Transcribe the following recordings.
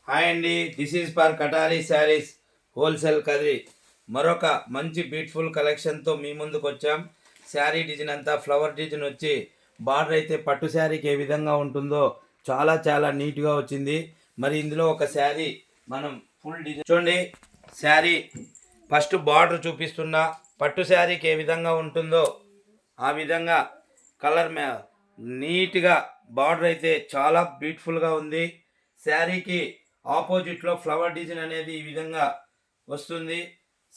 Hi అండి, this is for Katari saris wholesale Kadiri. మరొక మంచి బ్యూటిఫుల్ కలెక్షన్తో మీ ముందుకు వచ్చాం. శారీ డిజైన్ అంతా ఫ్లవర్ డిజైన్ వచ్చి బార్డర్ అయితే పట్టు శారీకి ఏ విధంగా ఉంటుందో చాలా చాలా నీట్గా వచ్చింది. మరి ఇందులో ఒక శారీ మనం ఫుల్ డిజైన్ చూడండి. శారీ ఫస్ట్ బార్డర్ చూపిస్తున్నా, పట్టు శారీకి ఏ విధంగా ఉంటుందో ఆ విధంగా కలర్ నీట్గా బార్డర్ అయితే చాలా బ్యూటిఫుల్గా ఉంది. శారీకి ఆపోజిట్లో ఫ్లవర్ డిజైన్ అనేది ఈ విధంగా వస్తుంది.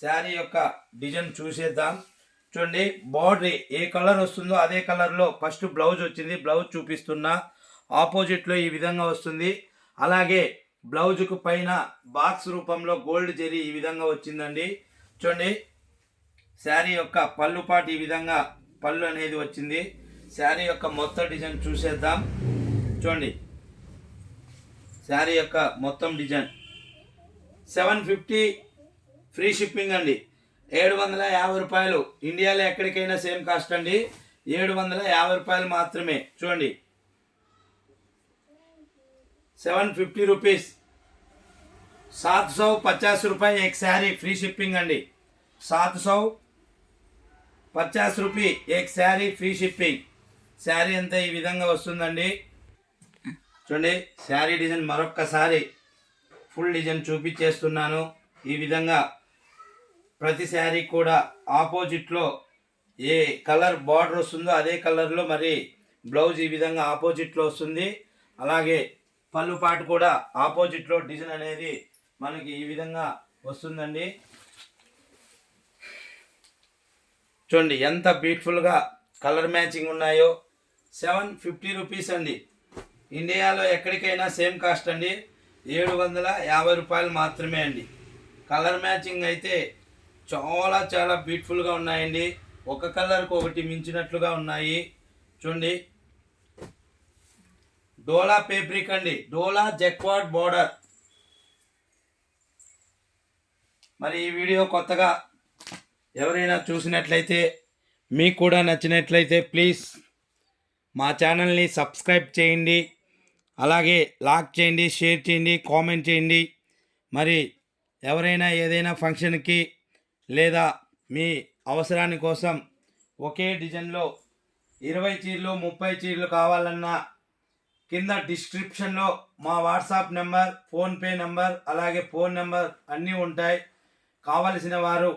శారీ యొక్క డిజైన్ చూసేద్దాం. చూడండి, బార్డర్ ఏ కలర్ వస్తుందో అదే కలర్లో ఫస్ట్ బ్లౌజ్ వచ్చింది. బ్లౌజ్ చూపిస్తున్నా, ఆపోజిట్లో ఈ విధంగా వస్తుంది. అలాగే బ్లౌజ్కు పైన బాక్స్ రూపంలో గోల్డ్ జెరీ ఈ విధంగా వచ్చిందండి. చూడండి, శారీ యొక్క పళ్ళు పాటు ఈ విధంగా పళ్ళు అనేది వచ్చింది. శారీ యొక్క మొత్తం డిజైన్ చూసేద్దాం. చూడండి, శారీ యొక్క మొత్తం డిజైన్ 750 ఫ్రీ షిప్పింగ్ అండి. 750 రూపాయలు. ఇండియాలో ఎక్కడికైనా సేమ్ కాస్ట్ అండి. 750 రూపాయలు మాత్రమే. చూడండి, 750 रुपीज़, 750 रुपये एक శారీ ఫ్రీ షిప్పింగ్ అండి. 750 रुपये एक శారీ ఫ్రీ షిప్పింగ్. శారీ అంతా ఈ విధంగా వస్తుందండి. చూడండి, శారీ డిజైన్ మరొక్కసారి ఫుల్ డిజైన్ చూపించేస్తున్నాను. ఈ విధంగా ప్రతి శారీ కూడా ఆపోజిట్లో ఏ కలర్ బార్డర్ వస్తుందో అదే కలర్లో మరి బ్లౌజ్ ఈ విధంగా ఆపోజిట్లో వస్తుంది. అలాగే పళ్ళు పాటు కూడా ఆపోజిట్లో డిజైన్ అనేది మనకి ఈ విధంగా వస్తుందండి. చూడండి ఎంత బ్యూటిఫుల్గా కలర్ మ్యాచింగ్ ఉన్నాయో. 750 రూపీస్ అండి. ఇండియాలో ఎక్కడికైనా సేమ్ కాస్ట్ అండి. 750 రూపాయలు మాత్రమే అండి. కలర్ మ్యాచింగ్ అయితే చాలా చాలా బ్యూటిఫుల్గా ఉన్నాయండి. ఒక కలర్కి ఒకటి మించినట్లుగా ఉన్నాయి. చూడండి, డోలా పేప్రిక్ అండి, డోలా జెక్వార్డ్ బోర్డర్. మరి ఈ వీడియో కొత్తగా ఎవరైనా చూసినట్లయితే, మీకు కూడా నచ్చినట్లయితే ప్లీజ్ మా ఛానల్ని సబ్స్క్రైబ్ చేయండి. అలాగే లాక్ చేయండి, షేర్ చేయండి, కామెంట్ చేయండి. మరి ఎవరైనా ఏదైనా ఫంక్షన్కి లేదా మీ అవసరాని కోసం ఒకే డిజైన్లో 20 చీరలు 30 చీరలు కావాలన్నా కింద డిస్క్రిప్షన్లో మా వాట్సాప్ నెంబర్, ఫోన్పే నెంబర్, అలాగే ఫోన్ నెంబర్ అన్నీ ఉంటాయి. కావలసిన వారు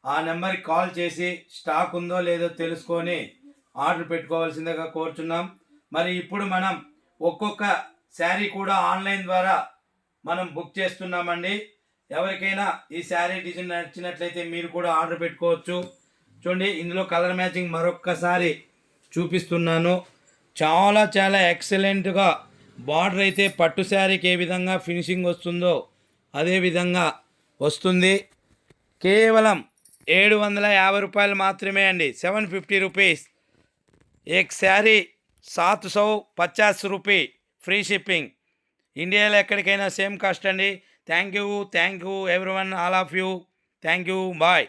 ఆ నెంబర్కి కాల్ చేసి స్టాక్ ఉందో లేదో తెలుసుకొని ఆర్డర్ పెట్టుకోవాల్సిందిగా కోరుచున్నాం. మరి ఇప్పుడు మనం ఒక్కొక్క శారీ కూడా ఆన్లైన్ ద్వారా మనం బుక్ చేస్తున్నామండి. ఎవరికైనా ఈ శారీ డిజైన్ నచ్చినట్లయితే మీరు కూడా ఆర్డర్ పెట్టుకోవచ్చు. చూడండి, ఇందులో కలర్ మ్యాచింగ్ మరొక్కసారి చూపిస్తున్నాను. చాలా చాలా ఎక్సలెంట్గా బార్డర్ అయితే పట్టు శారీకి ఏ విధంగా ఫినిషింగ్ వస్తుందో అదే విధంగా వస్తుంది. కేవలం 750 రూపాయలు మాత్రమే అండి. 750 రూపీస్ एक శారీ, 750 రూపీ ఫ్రీ షిప్పింగ్. ఇండియాలో ఎక్కడికైనా సేమ్ కాస్ట్ అండి. Thank you everyone, all of you. Thank you, bye.